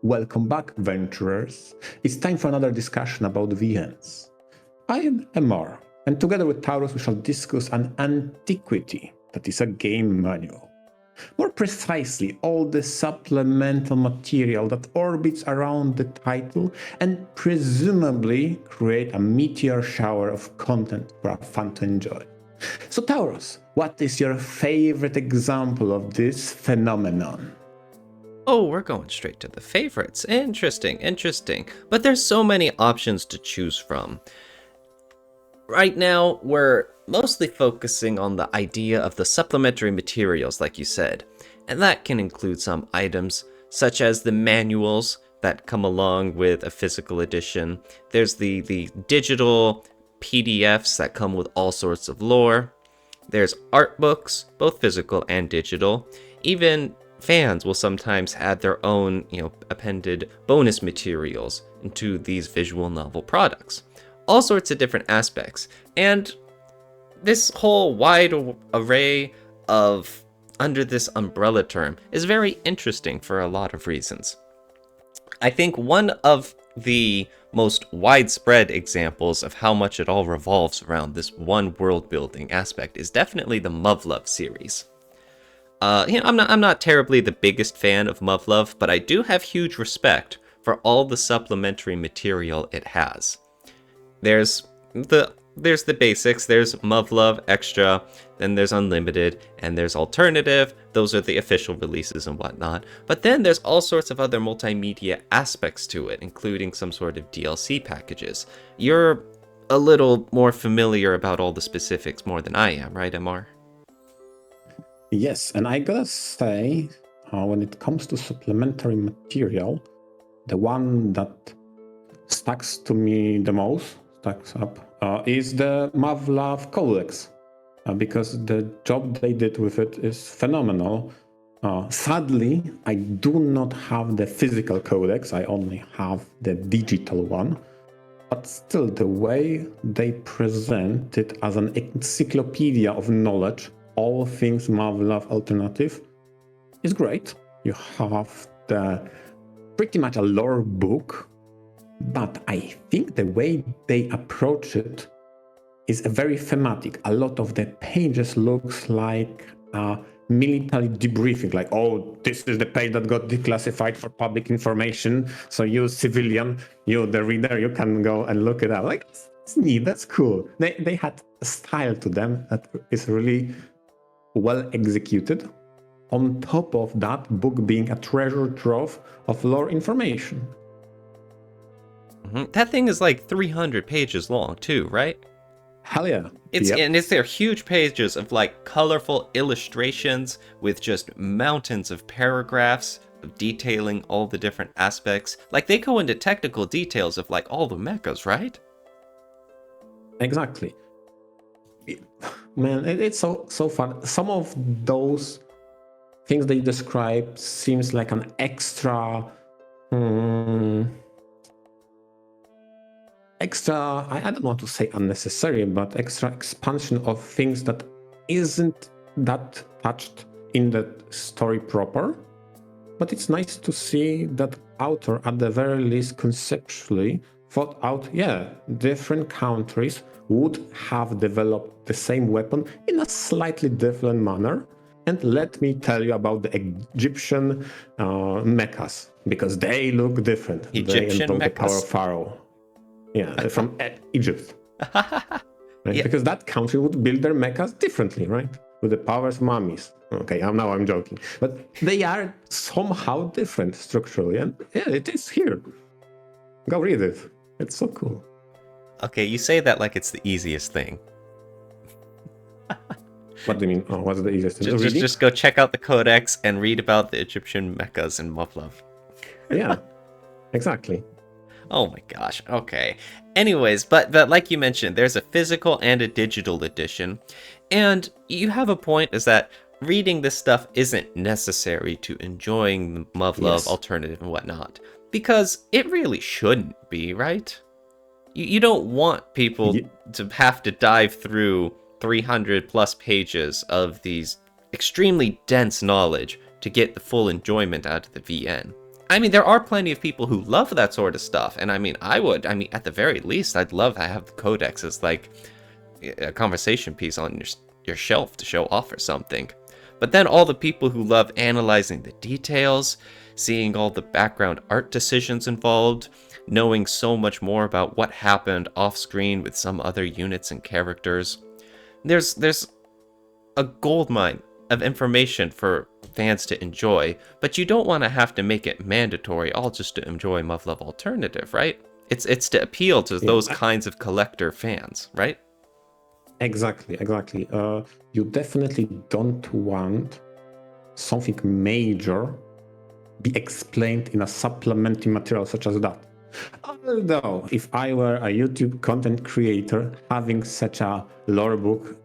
Welcome back, venturers. It's time for another discussion about VNs. I am Amar, and together with Taurus we shall discuss an antiquity that is a game manual. More precisely, all the supplemental material that orbits around the title and presumably create a meteor shower of content for our fun to enjoy. So Taurus, what is your favorite example of this phenomenon? Oh, we're going straight to the favorites. Interesting. But there's so many options to choose from. Right now, we're mostly focusing on the idea of the supplementary materials, like you said. And that can include some items, such as the manuals that come along with a physical edition. There's the digital PDFs that come with all sorts of lore. There's art books, both physical and digital. Even fans will sometimes add their own, appended bonus materials into these visual novel products. All sorts of different aspects. And this whole wide array of under this umbrella term is very interesting for a lot of reasons. I think one of the most widespread examples of how much it all revolves around this one world building aspect is definitely the Muv-Luv series. I'm not terribly the biggest fan of Muv-Luv, but I do have huge respect for all the supplementary material it has. There's the basics, there's Muv-Luv Extra, then there's Unlimited, and there's Alternative. Those are the official releases and whatnot. But then there's all sorts of other multimedia aspects to it, including some sort of DLC packages. You're a little more familiar about all the specifics more than I am, right, Amar? Yes, and I gotta say, when it comes to supplementary material, the one that stacks up is the Muv-Luv Codex, because the job they did with it is phenomenal. Sadly, I do not have the physical codex, I only have the digital one. But still, the way they present it as an encyclopedia of knowledge, all things Muv-Luv alternative, is great. You have pretty much a lore book, but I think the way they approach it is very thematic. A lot of the pages looks like military debriefing, like, oh, this is the page that got declassified for public information, so you civilian, you the reader, you can go and look it up. Like, it's neat, that's cool. They had a style to them that is really well executed. On top of that, book being a treasure trove of lore information. Mm-hmm. That thing is like 300 pages long too, right? Hell yeah. And it's their huge pages of like colorful illustrations with just mountains of paragraphs of detailing all the different aspects. Like they go into technical details of like all the mechas, right? Exactly. Man, it's so fun. Some of those things they describe seems like an extra I don't want to say unnecessary, but extra expansion of things that isn't that touched in the story proper. But it's nice to see that author at the very least conceptually thought out, different countries would have developed the same weapon in a slightly different manner. And let me tell you about the Egyptian mechas, because they look different. Egyptian they invoke mechas? The power of Pharaoh. Yeah, from Egypt. Right? Yeah. Because that country would build their mechas differently, right? With the powers of mummies. Okay, now I'm joking. But they are somehow different structurally. And yeah, it is here. Go read it. It's so cool. Okay, you say that like it's the easiest thing. What do you mean? Oh, what's the easiest thing? Just go check out the codex and read about the Egyptian mechas in Muv-Luv. Yeah, exactly. Oh my gosh, okay. Anyways, but like you mentioned, there's a physical and a digital edition. And you have a point, is that reading this stuff isn't necessary to enjoying the Muv-Luv alternative and whatnot. Because it really shouldn't be, right? You don't want people to have to dive through 300 plus pages of these extremely dense knowledge to get the full enjoyment out of the VN. I mean, there are plenty of people who love that sort of stuff, and I mean, at the very least, I'd love to have the codex as like a conversation piece on your shelf to show off or something. But then all the people who love analyzing the details, seeing all the background art decisions involved, knowing so much more about what happened off screen with some other units and characters. There's a goldmine of information for fans to enjoy, but you don't want to have to make it mandatory all just to enjoy Muv-Luv Alternative, right? It's to appeal to those kinds of collector fans, right? Exactly. You definitely don't want something major be explained in a supplementary material such as that. Although, if I were a YouTube content creator, having such a lore book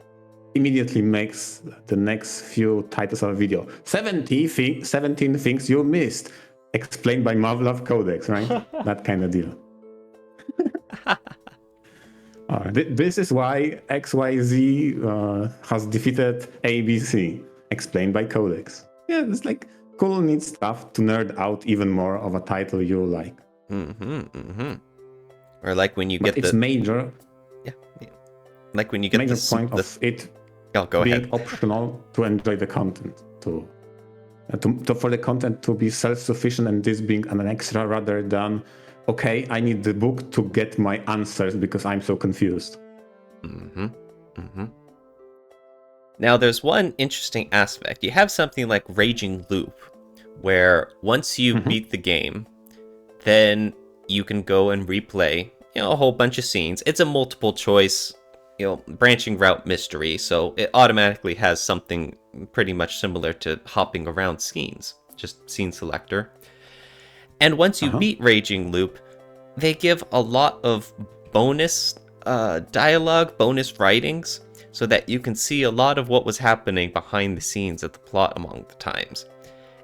immediately makes the next few titles of a video 17 things you missed, explained by Muv-Luv Codex, right? That kind of deal. This is why XYZ has defeated ABC, explained by Codex. Yeah, it's like cool, neat stuff to nerd out even more of a title you like. Or like when you but get it's major. Yeah. Like when you get major point of it go being ahead. optional to enjoy the content, to for the content to be self-sufficient, and this being an extra rather than, okay, I need the book to get my answers because I'm so confused. Now, there's one interesting aspect. You have something like Raging Loop, where once you beat the game, then you can go and replay, a whole bunch of scenes. It's a multiple choice, branching route mystery, so it automatically has something pretty much similar to hopping around scenes, just scene selector. And once you beat Raging Loop, they give a lot of bonus dialogue, bonus writings, so that you can see a lot of what was happening behind the scenes of the plot among the times.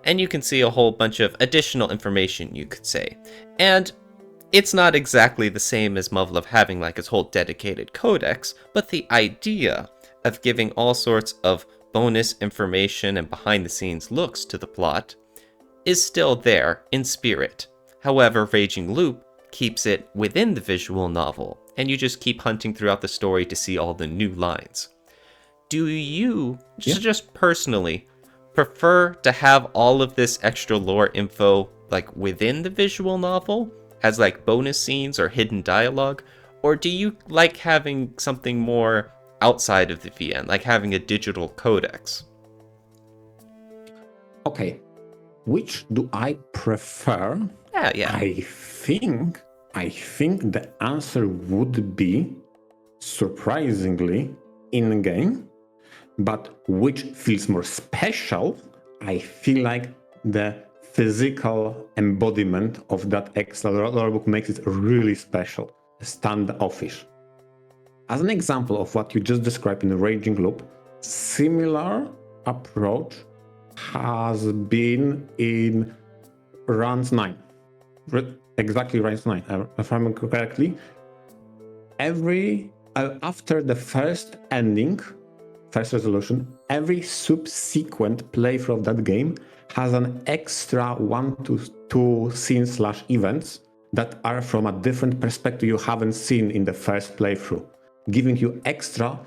And you can see a whole bunch of additional information, you could say. And it's not exactly the same as Muv-Luv having like its whole dedicated codex, but the idea of giving all sorts of bonus information and behind the scenes looks to the plot is still there in spirit. However, Raging Loop keeps it within the visual novel, and you just keep hunting throughout the story to see all the new lines. Do you, just personally, prefer to have all of this extra lore info like within the visual novel as like bonus scenes or hidden dialogue, or do you like having something more outside of the VN, like having a digital codex? Okay, which do I prefer? Yeah. I think the answer would be, surprisingly, in-game, but which feels more special, I feel like the physical embodiment of that extra lore book makes it really special, standoffish. As an example of what you just described in the Raging Loop, similar approach has been in Round 9. Exactly, Round 9, if I remember correctly. After the first ending, first resolution, every subsequent playthrough of that game has an extra 1 to 2 scenes/events that are from a different perspective you haven't seen in the first playthrough, giving you extra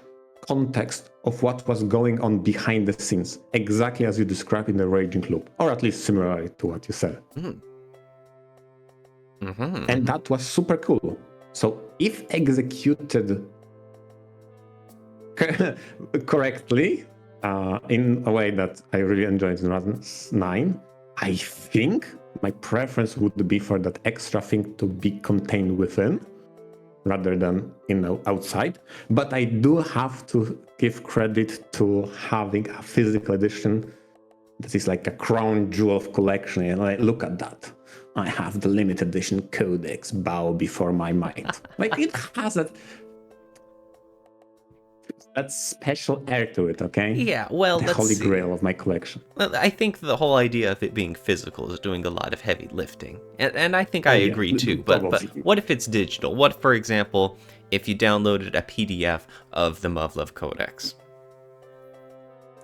context of what was going on behind the scenes, exactly as you described in the Raging Loop, or at least similarly to what you said. And that was super cool. So if executed correctly, in a way that I really enjoyed in Round 9, I think my preference would be for that extra thing to be contained within rather than outside. But I do have to give credit to having a physical edition that is like a crown jewel of collection. And like, look at that. I have the limited edition codex, bow before my might. Like, it has that special air to it, okay? Yeah, well, the holy grail of my collection. Well, I think the whole idea of it being physical is doing a lot of heavy lifting. And I think I agree too, but what if it's digital? What, for example, if you downloaded a PDF of the Muv-Luv Codex?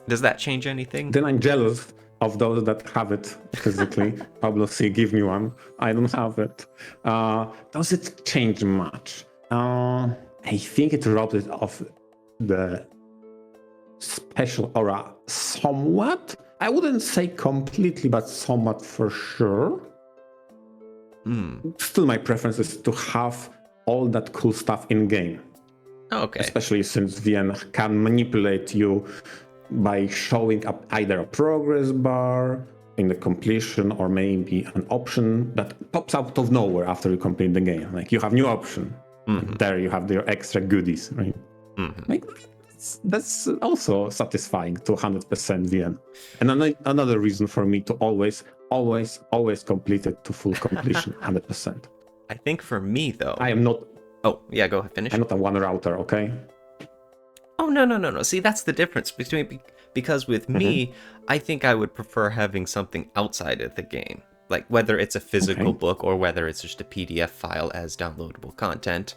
Does that change anything? Then I'm jealous. of those that have it physically. Pablo C, give me one. I don't have it. Does it change much? I think it robs it of the special aura somewhat. I wouldn't say completely, but somewhat for sure. Still, my preference is to have all that cool stuff in game. Okay. Especially since VN can manipulate you by showing up either a progress bar in the completion or maybe an option that pops out of nowhere after you complete the game. Like you have new option. Like there you have your extra goodies, right? Like that's also satisfying to 100% VN. And another reason for me to always complete it to full completion, 100%. I think for me though, I am not. Oh yeah, go ahead, finish. I'm not a one router, okay? Oh no. See, that's the difference between because with me, I think I would prefer having something outside of the game, like whether it's a physical book or whether it's just a PDF file as downloadable content.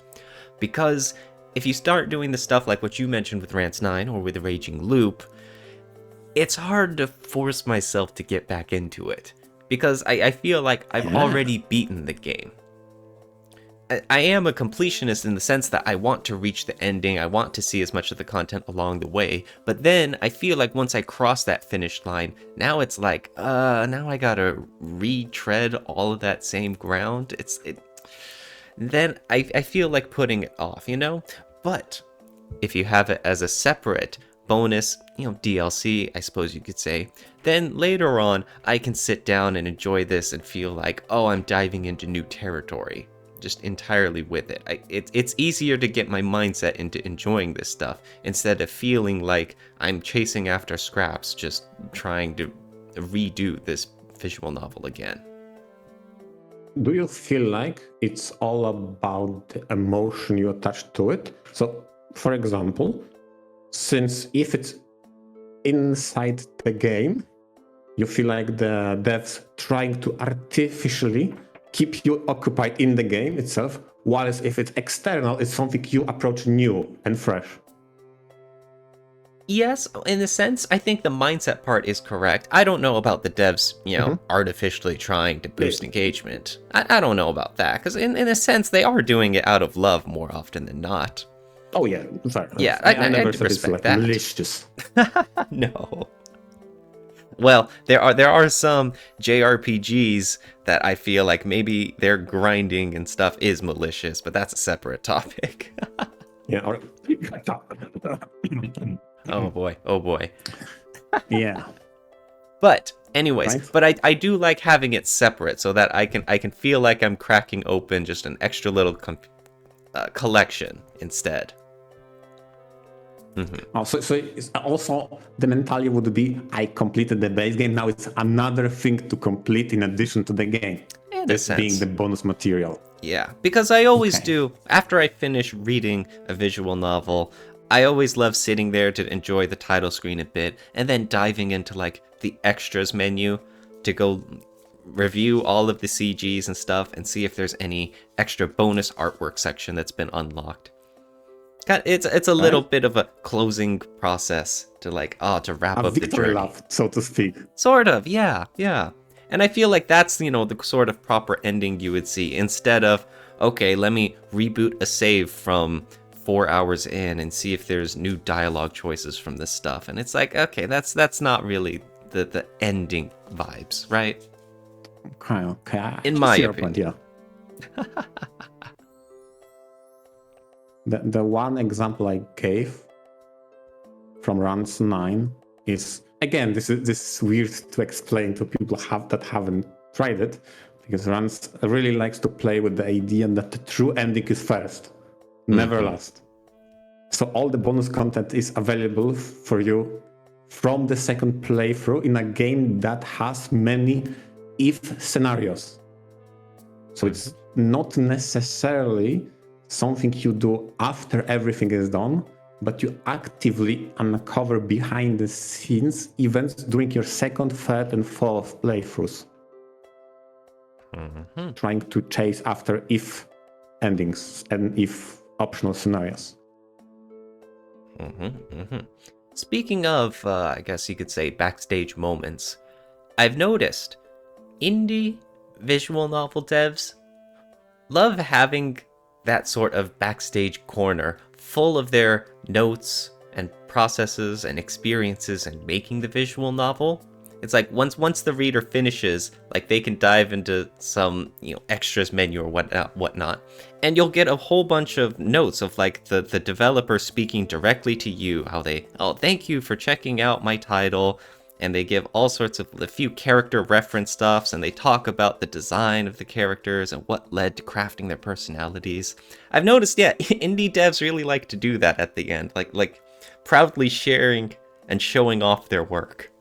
Because if you start doing the stuff like what you mentioned with Rants 9 or with Raging Loop, it's hard to force myself to get back into it because I feel like I've already beaten the game. I am a completionist in the sense that I want to reach the ending, I want to see as much of the content along the way, but then I feel like once I cross that finish line, now it's like, now I gotta retread all of that same ground. Then I feel like putting it off, you know? But if you have it as a separate bonus, DLC, I suppose you could say, then later on, I can sit down and enjoy this and feel like, oh, I'm diving into new territory. Just entirely with it. It's easier to get my mindset into enjoying this stuff instead of feeling like I'm chasing after scraps, just trying to redo this visual novel again. Do you feel like it's all about the emotion you attach to it? So, for example, since if it's inside the game, you feel like the devs trying to artificially keep you occupied in the game itself, whilst if it's external, it's something you approach new and fresh. Yes, in a sense, I think the mindset part is correct. I don't know about the devs, artificially trying to boost engagement. I don't know about that, because in a sense, they are doing it out of love more often than not. Oh yeah, sorry. Yeah, I I never do said it's respect like that. malicious. No. Well, there are some JRPGs that I feel like maybe their grinding and stuff is malicious, but that's a separate topic. Yeah. Or... Oh boy. Yeah. But anyways, Right. but I do like having it separate so that I can feel like I'm cracking open just an extra little collection instead. So it's also the mentality would be I completed the base game. Now it's another thing to complete in addition to the game. This being the bonus material. Yeah, because I always do. After I finish reading a visual novel, I always love sitting there to enjoy the title screen a bit and then diving into like the extras menu to go review all of the CGs and stuff and see if there's any extra bonus artwork section that's been unlocked. It's a little bit of a closing process to to wrap up the journey. Lap, so to speak. Sort of, yeah. And I feel like that's, the sort of proper ending you would see instead of, okay, let me reboot a save from 4 hours in and see if there's new dialogue choices from this stuff. And it's like, okay, that's not really the ending vibes, right? Okay. In my opinion. Yeah. The one example I gave from Rants 9 is, again, this is weird to explain to people that haven't tried it, because Rants really likes to play with the idea that the true ending is first, never last. So all the bonus content is available for you from the second playthrough in a game that has many if scenarios. So it's not necessarily something you do after everything is done, but you actively uncover behind the scenes events during your second, third, and fourth playthroughs. Trying to chase after if endings and if optional scenarios. Speaking of, I guess you could say, backstage moments, I've noticed indie visual novel devs love having that sort of backstage corner full of their notes and processes and experiences in making the visual novel. It's like once the reader finishes, like they can dive into some, extras menu or whatnot, and you'll get a whole bunch of notes of like the developer speaking directly to you, how they, oh, thank you for checking out my title, and they give all sorts of a few character reference stuffs, and they talk about the design of the characters and what led to crafting their personalities. I've noticed, yeah, indie devs really like to do that at the end, like proudly sharing and showing off their work.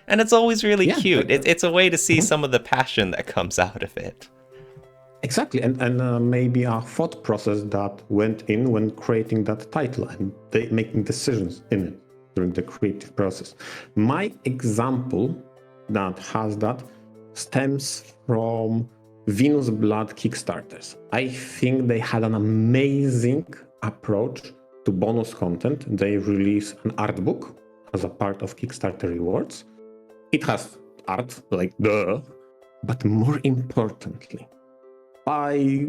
And it's always really cute. It's a way to see some of the passion that comes out of it. Exactly, and maybe a thought process that went in when creating that title and making decisions in it during the creative process. My example that has that stems from Venus Blood Kickstarters. I think they had an amazing approach to bonus content. They released an art book as a part of Kickstarter rewards. It has art, like duh, but more importantly, by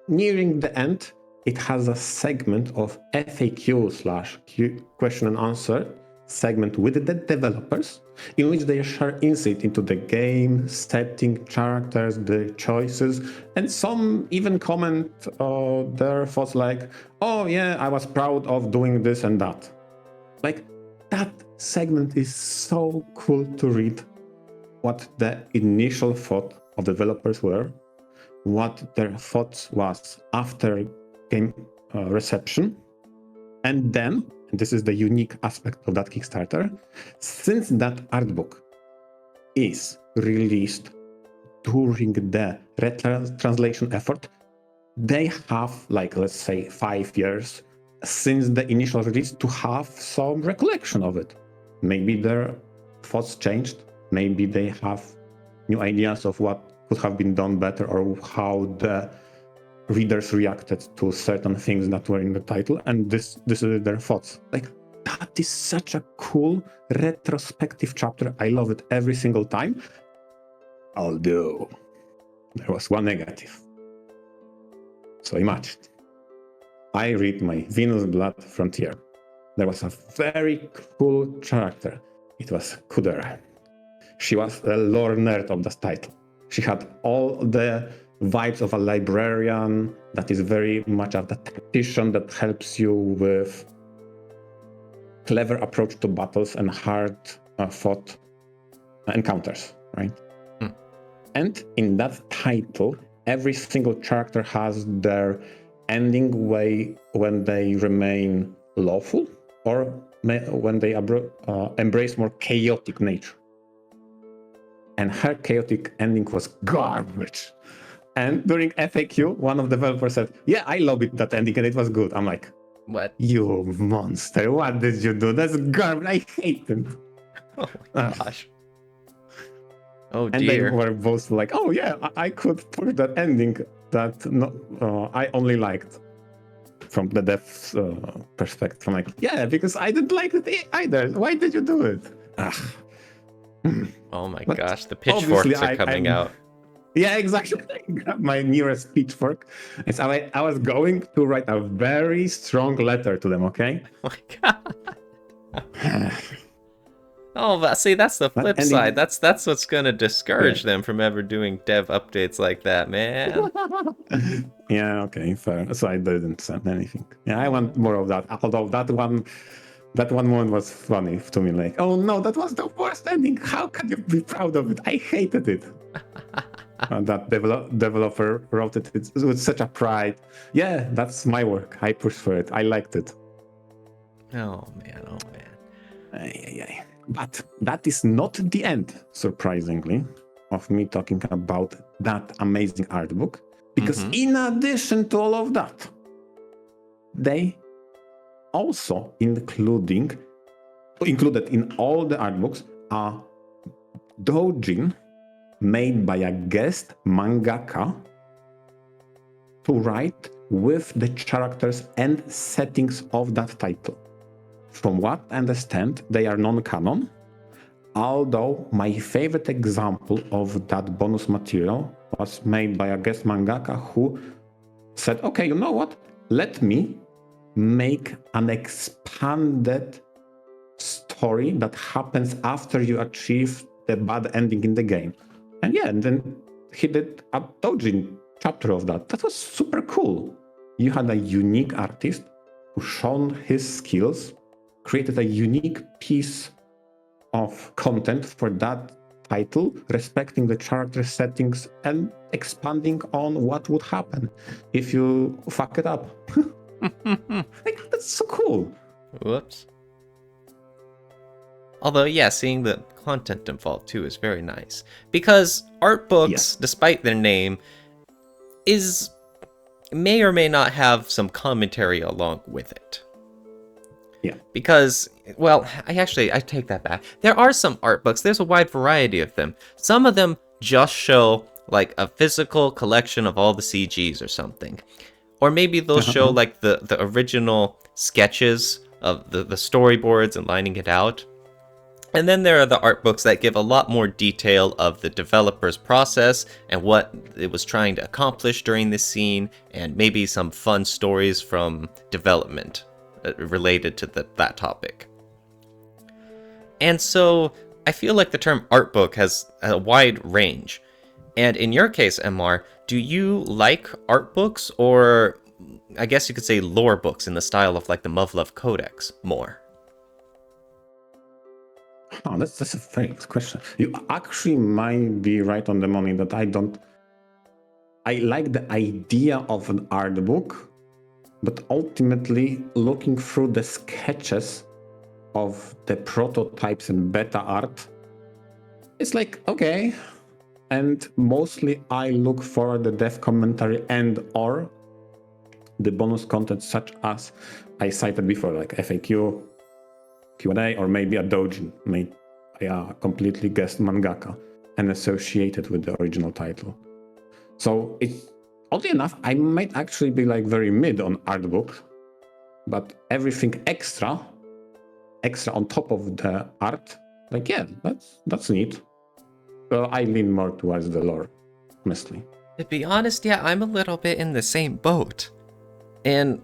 nearing the end, it has a segment of FAQ / question and answer segment with the developers, in which they share insight into the game, setting, characters, the choices, and some even comment their thoughts like, oh yeah, I was proud of doing this and that. Like, that segment is so cool to read what the initial thought of developers were, what their thoughts was after game reception, and then, and this is the unique aspect of that Kickstarter, since that art book is released during the translation effort, they have, like, let's say 5 years since the initial release to have some recollection of it. Maybe their thoughts changed, maybe they have new ideas of what could have been done better, or how the readers reacted to certain things that were in the title, and this is their thoughts. Like, that is such a cool retrospective chapter. I love it every single time. Although there was one negative. So imagine, I read my Venus Blood Frontier. There was a very cool character. It was Kudera. She was a lore nerd of the title. She had all the vibes of a librarian that is very much of the tactician that helps you with clever approach to battles and hard fought encounters, right? And in that title, every single character has their ending way when they remain lawful, or when they embrace more chaotic nature. And her chaotic ending was garbage. And during FAQ, one of the developers said, yeah, I love it, that ending, and it was good. I'm like, what? You monster, what did you do? That's garbage. I hate it. Oh my gosh. Oh dear. And they were both like, oh yeah, I could push that ending that I only liked from the dev's perspective. I'm like, yeah, because I didn't like it either. Why did you do it? Oh my gosh, the pitchforks are coming out. Yeah, exactly. I grabbed my nearest pitchfork. And so I was going to write a very strong letter to them, okay? Oh my god. Oh, but see, that's the flip side. That's what's gonna discourage them from ever doing dev updates like that, man. Yeah, okay, fair. So I didn't send anything. Yeah, I want more of that. Although that one moment was funny to me. Like, oh no, that was the worst ending. How can you be proud of it? I hated it. That developer wrote it with such a pride. Yeah, that's my work. I pushed for it. I liked it. Oh man. Ay. But that is not the end, surprisingly, of me talking about that amazing art book. Because in addition to all of that, they also included in all the art books a doujin made by a guest mangaka to write with the characters and settings of that title. From what I understand, they are non-canon, Although my favorite example of that bonus material was made by a guest mangaka who said, okay, you know what? Let me make an expanded story that happens after you achieve the bad ending in the game. And yeah, and then he did a doujin chapter of that. That was super cool. You had a unique artist who shone his skills, created a unique piece of content for that title, respecting the character settings and expanding on what would happen if you fuck it up. Like, that's so cool. Whoops. Although, yeah, seeing the content involved too is very nice. Because art books, despite their name, may or may not have some commentary along with it. Yeah. Because, well, I take that back. There are some art books. There's a wide variety of them. Some of them just show like a physical collection of all the CGs or something. Or maybe they'll show like the original sketches of the storyboards and lining it out. And then there are the art books that give a lot more detail of the developer's process and what it was trying to accomplish during this scene, and maybe some fun stories from development related to that topic. And so I feel like the term art book has a wide range. And in your case, MR, do you like art books, or I guess you could say lore books in the style of like the Muv-Luv Codex more? Oh, that's a very good question. You actually might be right on the money that I like the idea of an art book, but ultimately looking through the sketches of the prototypes and beta art, it's like, okay. And mostly I look for the dev commentary and or the bonus content such as I cited before, like FAQ, Q&A, or maybe a doujin made by a completely guest mangaka and associated with the original title. So it's, oddly enough, I might actually be like very mid on art book, but everything extra on top of the art, like, yeah, that's neat. Well, I lean more towards the lore, honestly. To be honest, yeah, I'm a little bit in the same boat. And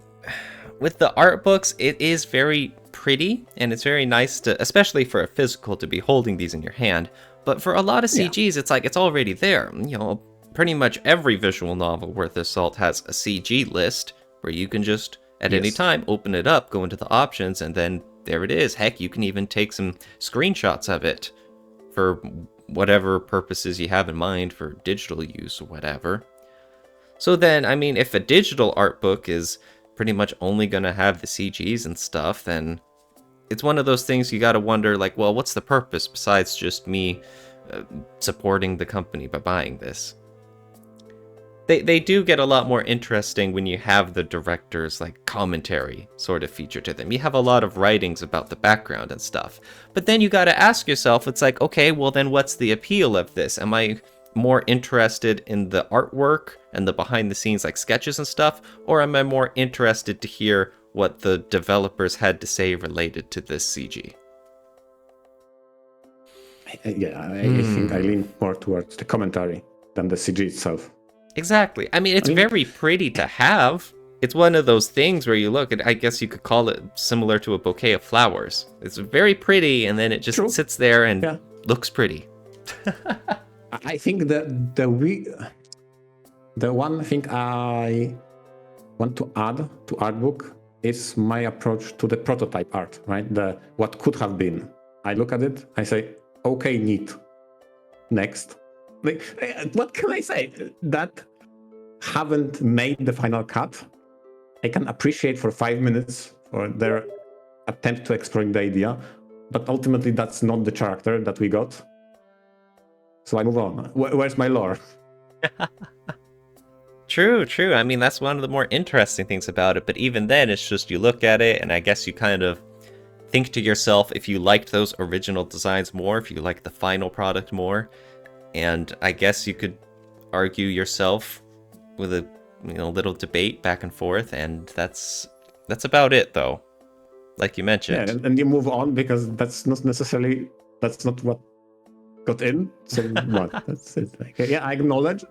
with the art books, it is very pretty, and it's very nice to, especially for a physical, to be holding these in your hand. But for a lot of CGs, it's like it's already there. You know, pretty much every visual novel worth their salt has a CG list where you can just, at any time, open it up, go into the options, and then there it is. Heck, you can even take some screenshots of it for whatever purposes you have in mind for digital use or whatever. So then, I mean, if a digital art book is pretty much only going to have the CGs and stuff, then it's one of those things you got to wonder, like, well, what's the purpose besides just me supporting the company by buying this? They do get a lot more interesting when you have the director's like commentary sort of feature to them. You have a lot of writings about the background and stuff. But then you got to ask yourself, it's like, okay, well then what's the appeal of this? Am I more interested in the artwork and the behind the scenes like sketches and stuff, or am I more interested to hear what the developers had to say related to this CG? Yeah, I think I lean more towards the commentary than the CG itself. Exactly. I mean, it's very pretty to have. It's one of those things where you look at, I guess you could call it similar to a bouquet of flowers. It's very pretty, and then it just sits there and looks pretty. I think the one thing I want to add to art book is my approach to the prototype art, right? The what could have been. I look at it, I say, okay, neat. Next. Like, what can I say? That haven't made the final cut. I can appreciate for 5 minutes for their attempt to explore the idea, but ultimately that's not the character that we got. So I move on. Where's my lore? True. I mean, that's one of the more interesting things about it, but even then, it's just you look at it, and I guess you kind of think to yourself if you liked those original designs more, if you liked the final product more, and I guess you could argue yourself with a little debate back and forth, and that's about it, though. Like you mentioned. Yeah, and you move on because that's not necessarily That's not what got in. So what? That's it. Like, yeah, I acknowledge,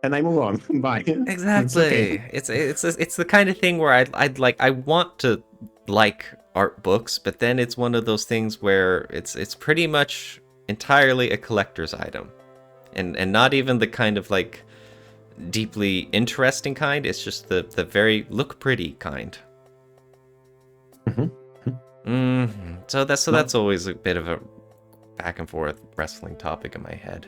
and I move on. Bye. It's Exactly. okay. It's the kind of thing where I want to like art books, but then it's one of those things where it's pretty much entirely a collector's item, and not even the kind of like deeply interesting kind. It's just the very look pretty kind. So that's always a bit of a back and forth wrestling topic in my head.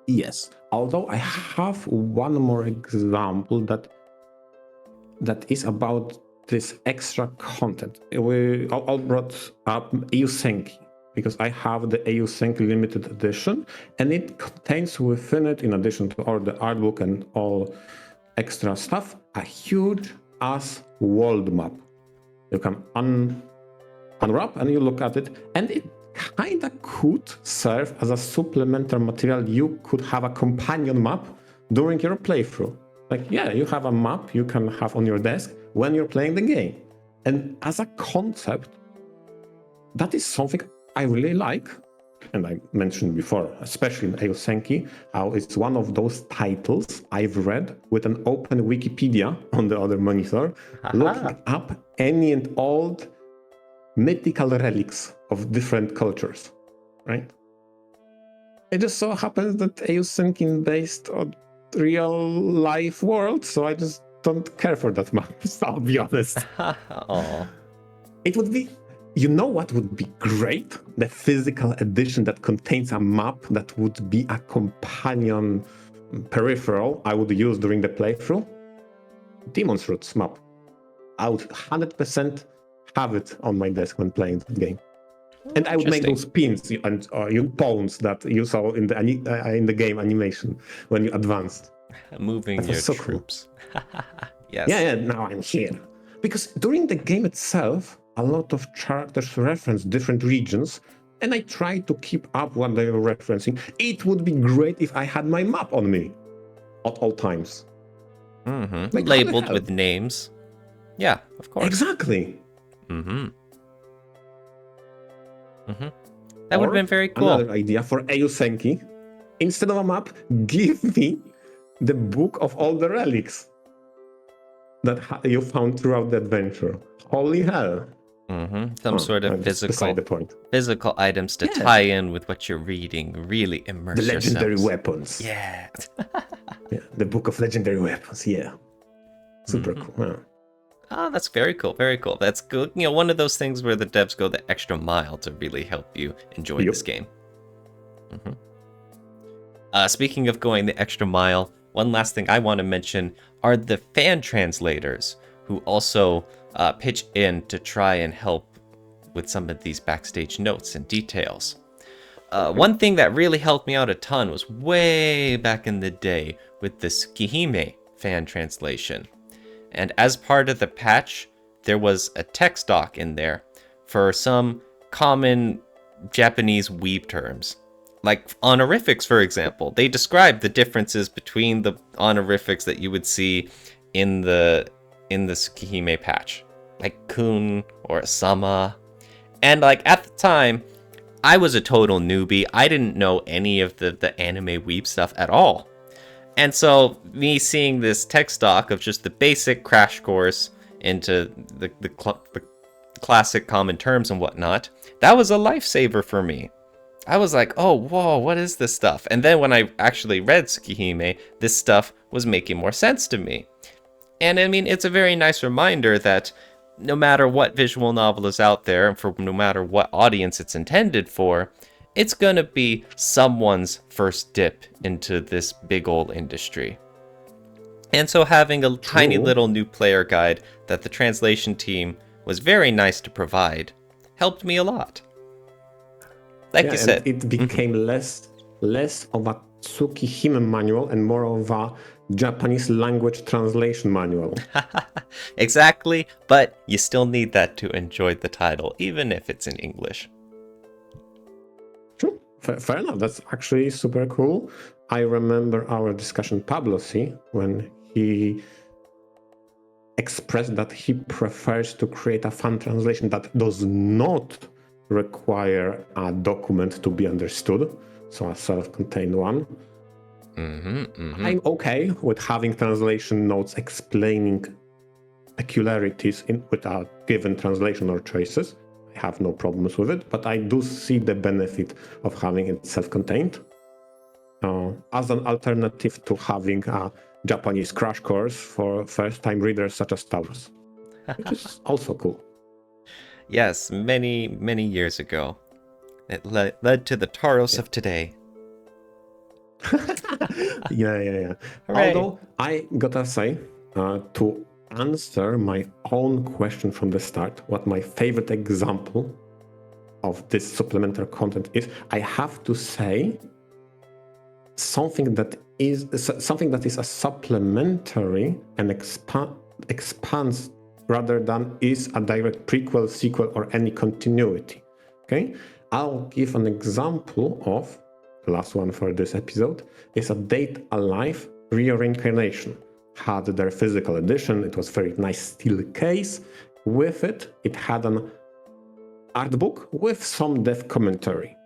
Yes. Although I have one more example that is about this extra content. We all brought up Eusenki because I have the Eusenki limited edition, and it contains within it, in addition to all the art book and all extra stuff, a huge ass world map. You can unwrap and you look at it, and it kind of could serve as a supplementary material. You could have a companion map during your playthrough. Like, yeah, you have a map you can have on your desk when you're playing the game. And as a concept, that is something I really like. And I mentioned before, especially in Eusenki, how it's one of those titles I've read with an open Wikipedia on the other monitor, looking up any and all mythical relics of different cultures, right? It just so happens that Eusenki is based on real life world, so I just don't care for that much, I'll be honest. It would be, you know what would be great? The physical edition that contains a map that would be a companion peripheral I would use during the playthrough. Demon's Roots map. I would 100% have it on my desk when playing the game. And I would make those pins and pawns that you saw in the game animation when you advanced. Moving your so troops. Cool. Yes. Yeah, now I'm here. Because during the game itself, a lot of characters reference different regions, and I try to keep up what they are referencing. It would be great if I had my map on me at all times. Like, labeled with names. Yeah, of course. Exactly. That would have been very cool. Another idea for Eusenki. Instead of a map, give me the book of all the relics that you found throughout the adventure. Holy hell. Some sort of physical items to tie in with what you're reading. Really immerse yourselves. The legendary weapons. Yeah. The book of legendary weapons. Yeah. Super cool. Yeah. Oh, that's very cool. Very cool. That's good. You know, one of those things where the devs go the extra mile to really help you enjoy this game. Speaking of going the extra mile, one last thing I want to mention are the fan translators who also pitch in to try and help with some of these backstage notes and details. One thing that really helped me out a ton was way back in the day with the Tsukihime fan translation. And as part of the patch, there was a text doc in there for some common Japanese weeb terms. Like honorifics, for example. They described the differences between the honorifics that you would see in the Tsukihime patch. Like kun or sama. And like at the time, I was a total newbie. I didn't know any of the anime weeb stuff at all. And so me seeing this text doc of just the basic crash course into the classic common terms and whatnot, that was a lifesaver for me. I was like, oh, whoa, what is this stuff? And then when I actually read Tsukihime, this stuff was making more sense to me. And I mean, it's a very nice reminder that no matter what visual novel is out there, and for no matter what audience it's intended for, it's gonna be someone's first dip into this big old industry. And so having a tiny little new player guide that the translation team was very nice to provide helped me a lot. Like you said, it became less of a Tsukihime manual and more of a Japanese language translation manual. Exactly, but you still need that to enjoy the title, even if it's in English. True. Fair enough. That's actually super cool. I remember our discussion, Pablo C, when he expressed that he prefers to create a fan translation that does not require a document to be understood, so a self-contained one. I'm okay with having translation notes explaining peculiarities with a given translation or choices. I have no problems with it, but I do see the benefit of having it self-contained as an alternative to having a Japanese crash course for first-time readers such as Taurus, which is also cool. Yes, many, many years ago. It led to the Taurus of today. Yeah. Hooray. Although I gotta say, to answer my own question from the start, what my favorite example of this supplementary content is, I have to say something that is a supplementary and expands rather than is a direct prequel, sequel, or any continuity. Okay, I'll give an example of the last one for this episode is a Date Alive reincarnation. Had their physical edition. It was very nice steel case. With it, it had an art book with some dev commentary.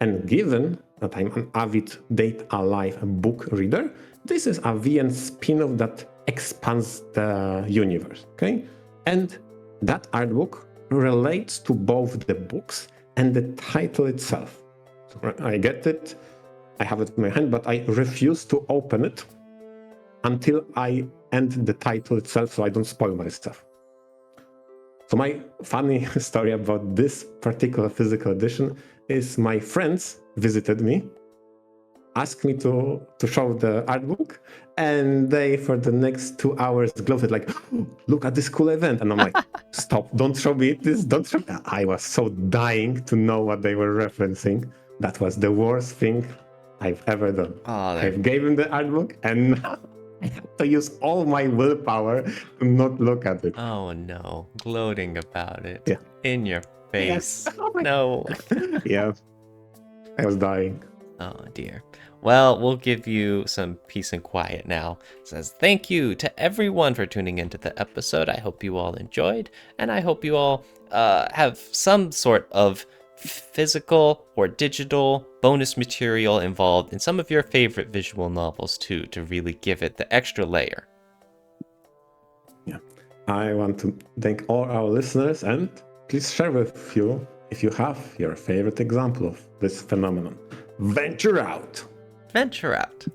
And given that I'm an avid Date Alive book reader, this is a VN spin-off that expands the universe, okay? And that art book relates to both the books and the title itself. So I get it, I have it in my hand, but I refuse to open it until I end the title itself so I don't spoil my stuff. So my funny story about this particular physical edition is my friends visited me, asked me to show the art book, and they, for the next 2 hours, gloated like, oh, look at this cool event. And I'm like, stop, don't show me this, don't show me. I was so dying to know what they were referencing. That was the worst thing I've ever done. I've gave him the art book, and I had to use all my willpower to not look at it. Oh no, gloating about it. Yeah. In your face. Yes. Oh No. Yeah, I was dying. Oh dear. Well, we'll give you some peace and quiet now. It says thank you to everyone for tuning into the episode. I hope you all enjoyed, and I hope you all have some sort of physical or digital bonus material involved in some of your favorite visual novels too, to really give it the extra layer. Yeah, I want to thank all our listeners, and please share with you if you have your favorite example of this phenomenon. Venture out! Venture out!